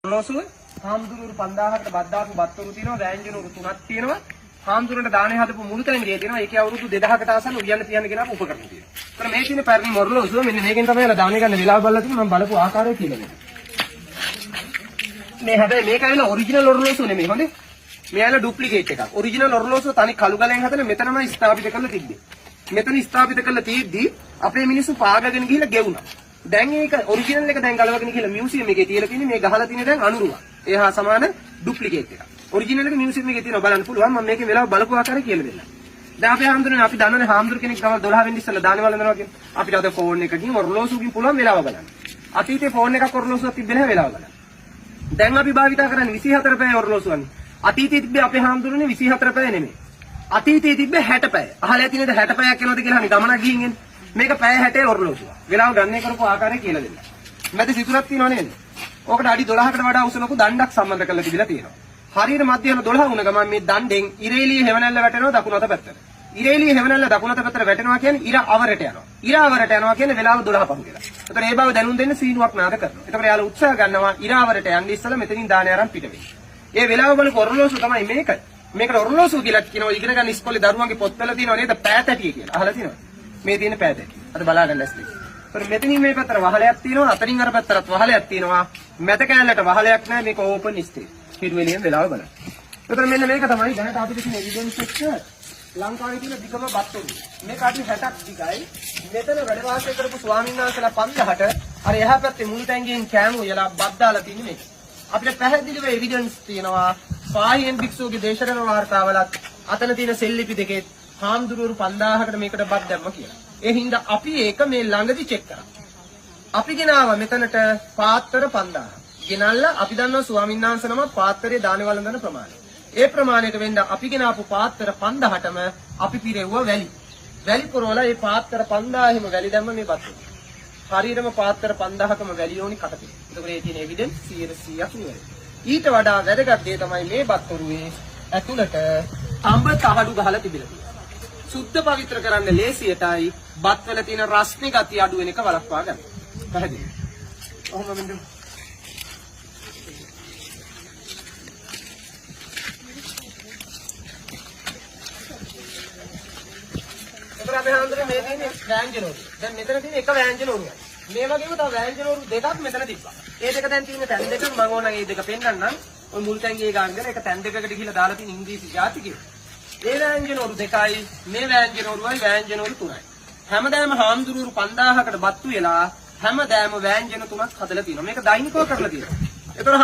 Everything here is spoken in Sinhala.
ඔරලෝසුව හාමුදුරුවෝ 5000කට බද්දාපු බත්තුරු තියෙනවා, වෑංජනවරු 3ක් තියෙනවා. හාමුදුරන්ට දානේ හදපු මුළු තැන්ගේ තියෙනවා. ඒකේ අවුරුදු 2000කට ආසන්න උයන්න තියන්න ගෙනාපු උපකරණ තියෙනවා. ඒතර මේ තියෙන පැරණි මොරලෝසුව මෙන්න මේකෙන් තමයි අර දානේ ගන්න වෙලාව බලලා තියෙන්නේ. මම බලපු ආකාරය කියලා දෙන්න. මේ හැබැයි මේක ඇවිල්ලා ඔරිජිනල් ඔරලෝසුව නෙමෙයි හොඳේ. මේ ඇවිල්ලා ඩුප්ලිකේට් එකක්. ඔරිජිනල් ඔරලෝසුව තනි කළු ගලෙන් හදන මෙතනම ස්ථාපිත කරලා තිබ්බේ. මෙතන ස්ථාපිත කරලා තියෙද්දි අපේ මිනිස්සු පාගගෙන ගිහිල්ලා ගෙවුනා. දැන් ඒක ඔරිජිනල් එක දැන් ගලවගෙන ගිහිල්ලා මියුසියම් එකේ තියලා තියෙන්නේ. මේ ගහලා තියෙන දැන් අනුරුවක්. ඒ හා සමාන ඩුප්ලිකේට් එකක්. ඔරිජිනල් එක මියුසියම් එකේ තියෙනවා බලන්න පුළුවන්. මම මේකේ වෙලාව බලපු ආකාරය කියලා දෙන්නම්. දැන් අපේ හාමුදුරනේ අපි දන්නනේ හාමුදුර කෙනෙක් ගම 12 වෙනි ඉස්සෙල්ලා දානේ වළඳනවා කියන්නේ. අපිට අද ෆෝන් එකකින් ඔරලෝසුවකින් පුළුවන් වෙලාව බලන්න. අතීතේ ෆෝන් එකක් ඔරලෝසුවක් තිබ්බේ නැහැ වෙලාව බලන්න. දැන් අපි භාවිතා කරන්නේ 24 පැය ඔරලෝසුවන්නේ. අතීතයේ තිබ්බේ අපේ හාමුදුරනේ 24 පැය නෙමෙයි. අතීතයේ තිබ්බේ 60 පැය. අහලා ඇති නේද 60 පැයක් යනවාද කියලා අහන්නේ ගමනක් ගිහින් එන්නේ. මේක පැය 60 ඔරලෝසුව. වෙලාව ගණනය කරපු ආකාරය කියලා දෙන්න. මැද සිතුරක් තියෙනව නේද? ඕකට අඩි 12කට වඩා උස ලොකු දණ්ඩක් සම්බන්ධ කරලා තිබිලා තියෙනවා. හරියට මධ්‍යම 12 වුණ ගමන් මේ දණ්ඩෙන් ඉරේලිය හෙවණැල්ල වැටෙනවා දකුණු අත පැත්තට. ඉරේලිය හෙවණැල්ල දකුණු අත පැත්තට වැටෙනවා කියන්නේ ඉර අවරට යනවා. ඉර අවරට යනවා කියන්නේ වෙලාව 12 පහු කියලා. ඒතර ඒ බව දැනුම් දෙන්න සීනුවක් නාද කරනවා. ඒතර යාළුවා උත්සාහ ගන්නවා ඉර අවරට යන්න ඉස්සලා මෙතනින් දාණය අරන් පිට වෙන්න. ඒ වෙලාව බලපු ඔරලෝසුව තමයි මේකයි. මේකට ඔරලෝසුව කියලා කියනවා. ඉගෙන ගන්න ඉස්කෝලේ දරුවන්ගේ පොත්වල තියෙනවා නේද පෑතැටිය කියලා. අහලා තියෙනවද? මේ තියෙන පෑතැටිය. අද බලාගන්න ඇස්ලි. ඒතර මෙතනින් මේ පැත්තට වහලයක් තියෙනවා. අතරින් අර පැත්තට වහලයක් තියෙනවා. මැද කැලලට වහලයක් නැහැ. මේක ඕපන් ස්ටේජ්. හිරුවෙලියෙන් වෙලාව බලන්න. ඒතර මෙන්න මේක තමයි දැනට අපිට තියෙන එවිඩන්ස් එක ලංකාවේ තියෙන දිගම බත්තුරු. මේක අඩි 60ක් දිගයි. මෙතන වැඩ වාසය කරපු ස්වාමීන් වහන්සේලා 5000ට අර එහා පැත්තේ මුල් ටැංකියෙන් කෑමු යලා බත් දාලා තියෙන මේක. අපිට පැහැදිලිව එවිඩන්ස් තියෙනවා. පාහියන් භික්ෂුවගේ දේශන වාර්තාවලත් අතන තියෙන සෙල්ලිපි දෙකේ හාමුදුරුවෝ 5000කට මේකට බත් දැම්ම කියලා. ඒ හින්දා අපි ඒක මේ ළඟදි චෙක් කරා. අපි ගෙනාවා මෙතනට පාත්‍ර 5000. ගෙනල්ලා අපි දන්නවා ස්වාමීන් වහන්සේ නම පාත්‍රයේ දානේ වළඳන ප්‍රමාණය. ඒ ප්‍රමාණයට වෙන්න අපි ගෙනාපු පාත්‍ර 5000ටම අපි පිරෙව්වා වැලි. වැලි පුරවලා මේ පාත්‍ර 5000ෙම වැලි දැම්ම මේ බත්. හරියටම පාත්‍ර 5000කම වැලි ඕනි කටපිට. ඒකෝර ඒ තියෙන එවිඩන්ස් 100%ක් නෙවෙයි. ඊට වඩා වැදගත් දේ තමයි මේ බත් ඔරුවේ ඇතුළට තඹ තහඩු ගහලා තිබිලා තියෙනවා. සුද්ධ පවිත්‍ර කරන්න ලේසියටයි බත් වල තියෙන රස්නේ ගතිය අඩු වෙන එක වළක්වා ගන්න. පැහැදිලි. ඔහොම වෙන්න. අපේ හන්දරේ මේ තියෙන්නේ වෑංජනෝරු. දැන් මෙතන තියෙන එක වෑංජනෝරුයි. මේ වගේම තව වෑංජනෝරු දෙකක් මෙතන තිබ්බා. ඒ දෙක දැන් තියෙන තැන් දෙක මම ඕන ඒ දෙක පෙන්නන්නම්. ඔය මුල් තැන්ගේ ගානගෙන එක තැන් දෙකකට ගිහිල්ලා දාලා තියෙන ඉංග්‍රීසි ජාතිකය. ඒ වෑංජනෝරු දෙකයි මේ වෑංජනෝරුයි වෑංජනෝරු තුනයි. හැමදාම හාමුදුරුවෝ 5000කට බත්තු වෙලා හැමදාම වෑංජන තුනක් හදලා තියෙනවා. මේක දෛනිකව කරලා තියෙනවා. ඒතර